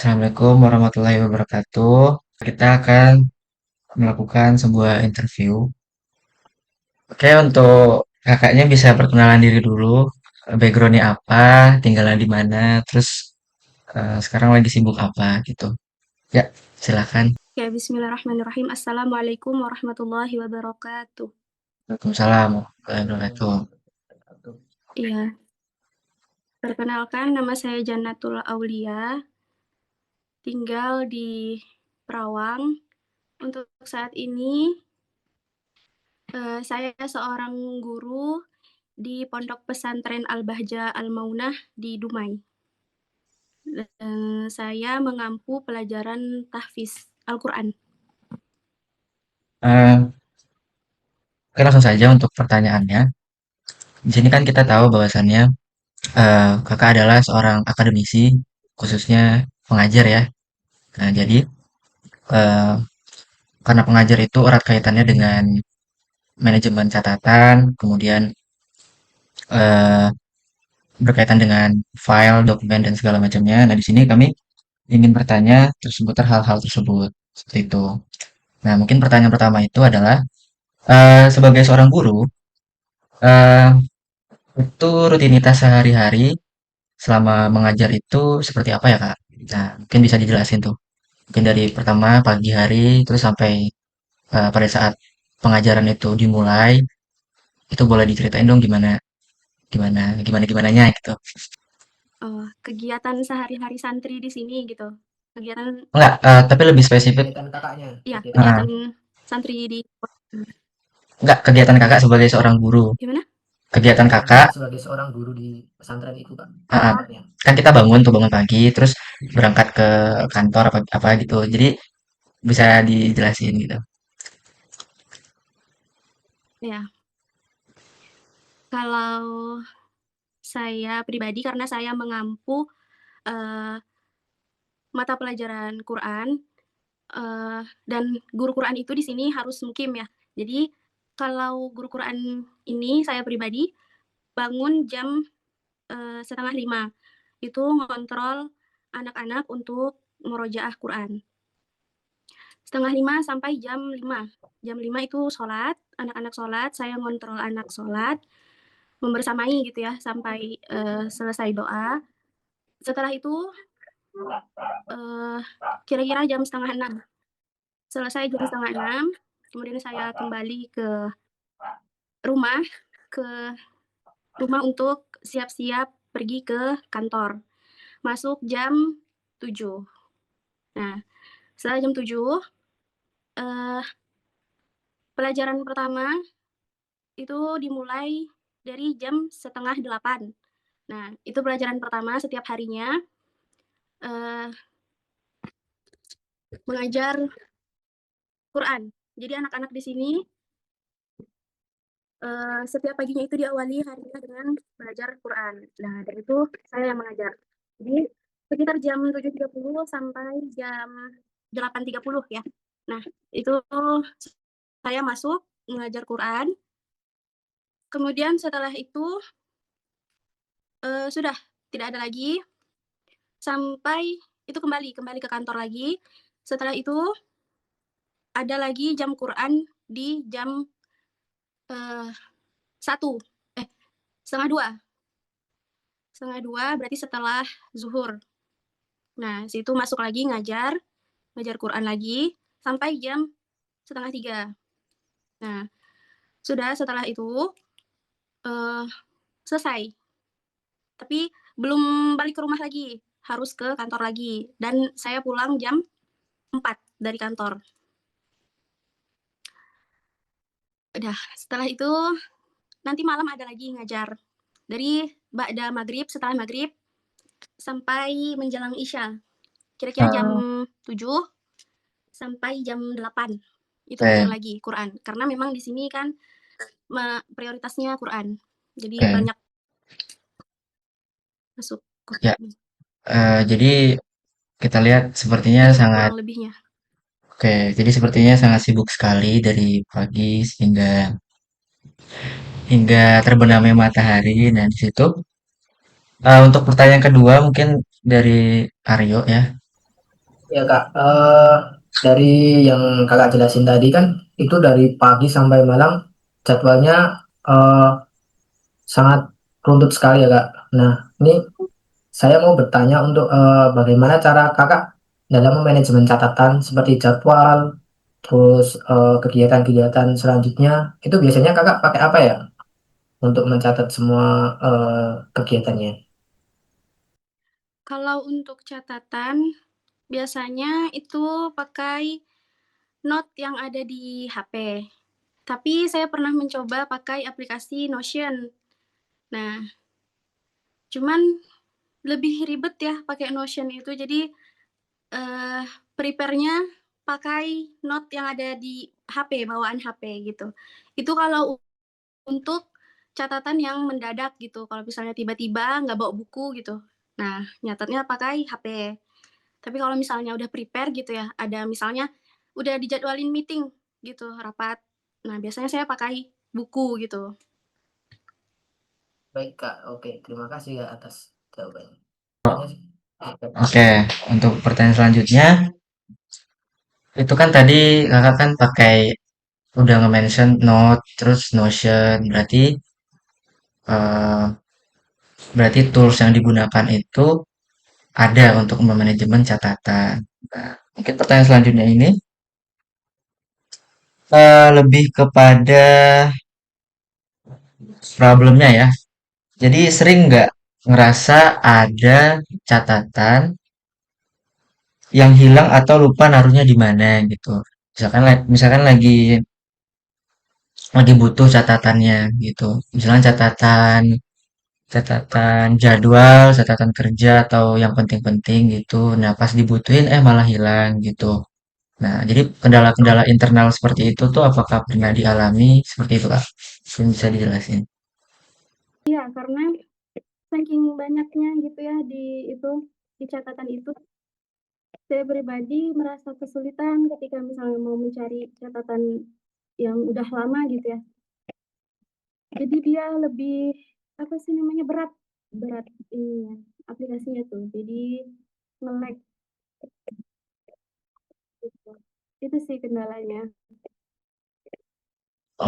Assalamualaikum warahmatullahi wabarakatuh. Kita akan melakukan sebuah interview. Oke, untuk kakaknya bisa perkenalan diri dulu. Backgroundnya apa, tinggalnya di mana, terus sekarang lagi sibuk apa gitu. Ya, silakan. Ya, bismillahirrahmanirrahim. Assalamualaikum warahmatullahi wabarakatuh. Waalaikumsalam warahmatullahi wabarakatuh. Iya, perkenalkan nama saya Jannatul Aulia, tinggal di Perawang. Untuk saat ini, saya seorang guru di Pondok Pesantren Al-Bahjah Al-Maunah di Dumai. Saya mengampu pelajaran tahfiz Al-Quran. Eh, Oke, langsung saja untuk pertanyaannya. Di sini kan kita tahu bahwasannya kakak adalah seorang akademisi, khususnya pengajar ya. Nah, jadi eh, karena pengajar itu erat kaitannya dengan manajemen catatan, kemudian eh, berkaitan dengan file, dokumen dan segala macamnya. Nah, di sini kami ingin bertanya seputar hal-hal tersebut seperti itu. Nah, mungkin pertanyaan pertama itu adalah sebagai seorang guru, eh, itu rutinitas sehari-hari selama mengajar itu seperti apa ya, Kak? Nah, mungkin bisa dijelasin tuh. Mungkin dari pertama pagi hari terus sampai pada saat pengajaran itu dimulai, itu boleh diceritain dong gimana gimana gimana gimananya gitu. Kegiatan sehari-hari santri di sini gitu. Kegiatan, Enggak, tapi lebih spesifik. Kegiatan kakaknya, ya, kegiatan Heeh. kegiatan santri di Enggak, kegiatan kakak sebagai seorang guru. gimana? Kegiatan kegiatan kakak, kakak sebagai seorang guru di pesantren itu kak, heeh, Oh, sebenarnya. kan kita bangun tuh bangun pagi, terus berangkat ke kantor apa apa gitu. Jadi bisa dijelasin gitu. ya. Kalau saya pribadi karena saya mengampu, eee, mata pelajaran Quran, dan guru Quran itu di sini harus mukim ya. Jadi kalau guru Quran ini saya pribadi bangun jam, 4:30, itu ngontrol anak-anak untuk murojaah Quran. 4:30 sampai jam 5. Jam 5 itu sholat, anak-anak sholat, saya ngontrol anak sholat, membersamai gitu ya sampai, selesai doa. Setelah itu, eee, kira-kira jam 5:30. Selesai jam 5:30, kemudian saya kembali rumah ke rumah untuk siap-siap pergi ke kantor. Masuk jam 7. Nah, setelah jam 7, eee, pelajaran pertama itu dimulai dari jam 7:30. Nah, itu pelajaran pertama setiap harinya, eee, mengajar Quran. Jadi anak-anak di sini, setiap paginya itu diawali harinya dengan belajar Quran. Nah, dan itu saya yang mengajar. Jadi sekitar jam 7:30 sampai jam 8:30 ya. Nah, itu saya masuk mengajar Quran, kemudian setelah itu, sudah tidak ada lagi sampai itu kembali ke kantor lagi. Setelah itu ada lagi jam Quran di jam, eee, 1, 1:30. 1:30 berarti setelah zuhur. Nah, situ masuk lagi ngajar Quran lagi sampai jam 2:30. Nah, sudah setelah itu, eee, selesai. Tapi belum balik ke rumah lagi, harus ke kantor lagi dan saya pulang jam 4 dari kantor. Udah, setelah itu nanti malam ada lagi ngajar. Dari ba'da maghrib, setelah maghrib sampai menjelang isya. Kira-kira jam Oh, 7 sampai jam 8 itu ngajar oke, lagi Quran. Karena memang di sini kan prioritasnya Quran. Jadi oke. banyak masuk Ya, Quran. jadi kita lihat sepertinya Itu sangat kurang lebihnya. oke. Jadi sepertinya sangat sibuk sekali dari pagi sehingga hingga terbenamnya matahari. Nah, di situ untuk pertanyaan kedua mungkin dari Aryo ya. Ya Kak, dari yang Kakak jelasin tadi kan itu dari pagi sampai malam jadwalnya eh, sangat runtut sekali ya Kak. Nah, ini saya mau bertanya untuk bagaimana cara Kakak dalam memanajemen catatan seperti jadwal, terus kegiatan-kegiatan selanjutnya itu biasanya Kakak pakai apa ya untuk mencatat semua kegiatannya? Kalau untuk catatan, biasanya itu pakai note yang ada di HP. Tapi saya pernah mencoba pakai aplikasi Notion. Nah, cuman lebih ribet ya pakai Notion itu. Jadi prepare-nya pakai note yang ada di HP, bawaan HP gitu. Itu kalau untuk catatan yang mendadak gitu. Kalau misalnya tiba-tiba nggak bawa buku gitu. Nah, nyatetnya pakai HP. Tapi kalau misalnya udah prepare gitu ya, ada misalnya udah dijadwalin meeting gitu, rapat. Nah, biasanya saya pakai buku gitu. Baik Kak, oke terima kasih ya atas jawabannya. Oh, Tanya sih. oke, untuk pertanyaan selanjutnya, itu kan tadi kakak kan pakai udah nge-mention Note, terus Notion, eh, berarti tools yang digunakan itu ada untuk memanajemen catatan. Nah, mungkin pertanyaan selanjutnya ini lebih kepada problemnya ya. Jadi sering nggak ngerasa ada catatan yang hilang atau lupa naruhnya di mana gitu. Misalkan lagi butuh catatannya gitu. Misalnya catatan catatan jadwal, catatan kerja atau yang penting-penting gitu. Nah, pas dibutuhin malah hilang gitu. Nah, jadi kendala-kendala internal seperti itu tuh apakah pernah dialami seperti itu, Kak? Mungkin bisa dijelasin. Iya, karena saking banyaknya gitu ya di catatan itu, saya pribadi merasa kesulitan ketika misalnya mau mencari catatan yang udah lama gitu ya. Jadi dia lebih apa sih namanya berat berat ininya aplikasinya tuh. Jadi nge-lag gitu. Itu sih kendalanya.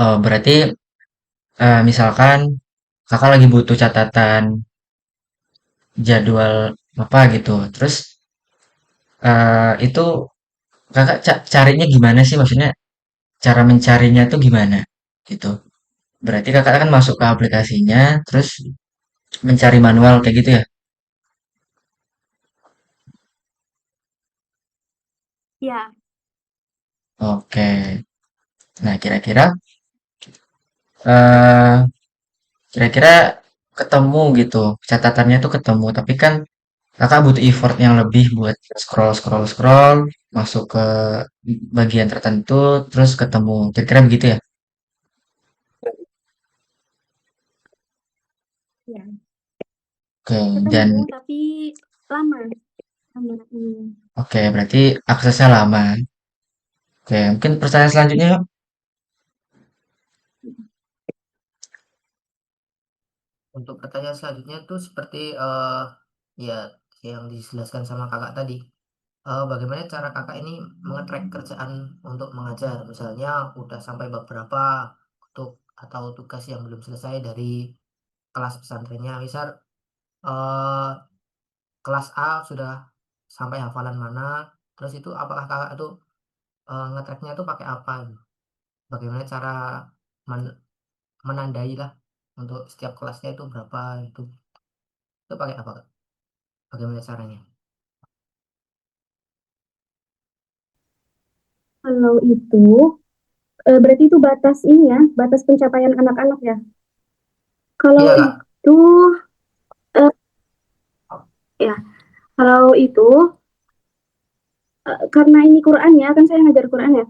Oh, berarti misalkan kakak lagi butuh catatan jadwal apa gitu. Terus itu kakak carinya gimana sih? Maksudnya cara mencarinya tuh gimana? Gitu. Berarti kakak kan masuk ke aplikasinya, terus mencari manual kayak gitu ya? Ya, Oke. Nah, eh kira-kira ketemu gitu. Catatannya tuh ketemu, tapi kan kakak butuh effort yang lebih buat scroll scroll scroll masuk ke bagian tertentu terus ketemu. Kira-kira begitu ya? ya. Oke, dan Ketemu tapi lama lama. oke berarti aksesnya lama. Oke, mungkin pertanyaan selanjutnya yuk. Untuk pertanyaan selanjutnya tuh seperti ya yang dijelaskan sama kakak tadi. Bagaimana cara kakak ini mengetrack kerjaan untuk mengajar? Misalnya udah sampai beberapa untuk atau tugas yang belum selesai dari kelas pesantrennya. Misal eh, kelas A sudah sampai hafalan mana, terus itu apakah kakak itu ngetracknya itu pakai apa? Bagaimana cara men- menandai lah untuk setiap kelasnya itu berapa itu pakai apa Kak? Bagaimana caranya? Kalau itu berarti itu batas ini ya, batas pencapaian anak-anak ya. Kalau Iya Kak. itu eh, ya, kalau itu karena ini Quran ya, kan saya ngajar Quran ya.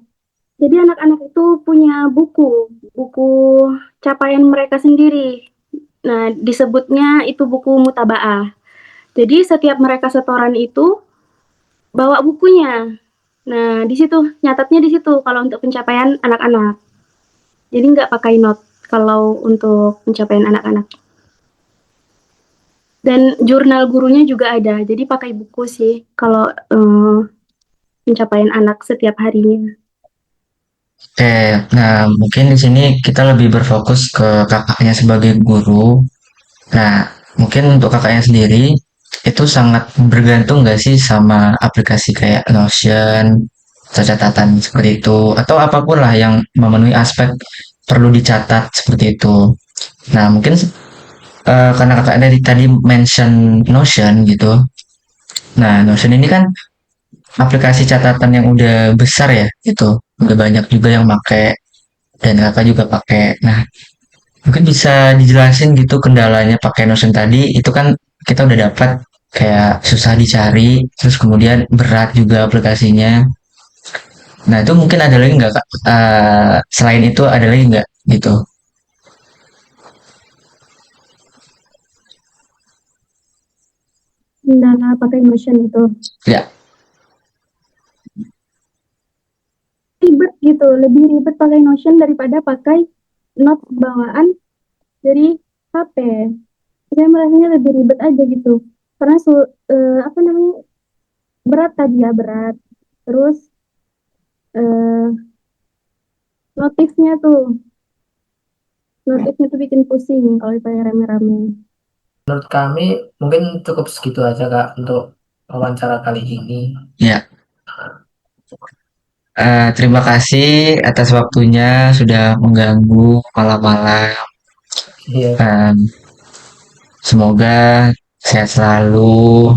Jadi anak-anak itu punya buku capaian mereka sendiri. Nah, disebutnya itu buku mutabaah. Jadi setiap mereka setoran itu bawa bukunya. Nah, di situ nyatatnya di situ kalau untuk pencapaian anak-anak. Jadi nggak pakai note kalau untuk pencapaian anak-anak. Dan jurnal gurunya juga ada. Jadi pakai buku sih kalau pencapaian anak setiap harinya. Oke, nah mungkin di sini kita lebih berfokus ke kakaknya sebagai guru. Nah, mungkin untuk kakaknya sendiri itu sangat bergantung nggak sih sama aplikasi kayak Notion atau catatan seperti itu atau apapun lah yang memenuhi aspek perlu dicatat seperti itu. Nah, mungkin karena kakak tadi mention Notion gitu. Nah, Notion ini kan aplikasi catatan yang udah besar ya, itu udah banyak juga yang pakai dan kakak juga pakai. Nah, mungkin bisa dijelasin gitu kendalanya pakai Notion tadi, itu kan kita udah dapat kayak susah dicari, terus kemudian berat juga aplikasinya. Nah, itu mungkin ada lagi nggak Kak? Selain itu ada lagi nggak gitu? Kendala pakai Notion itu Ya, ribet gitu, lebih ribet pakai Notion daripada pakai notes bawaan dari HP. Saya merasanya lebih ribet aja gitu, karena apa namanya, berat tadi ya, berat. Terus eh, notifnya tuh bikin pusing kalau pakai rame-rame. Menurut kami mungkin cukup segitu aja Kak untuk wawancara kali ini. ya. Terima kasih atas waktunya sudah mengganggu malam-malam. Iya. Em, Semoga sehat selalu,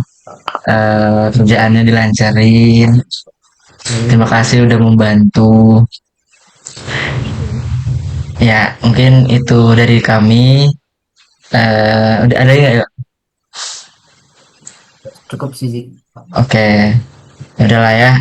kerjaannya dilancarin. Terima kasih udah membantu. Ya, mungkin itu dari kami. Udah ada nggak ya? Cukup sih. Oke, ya udahlah ya.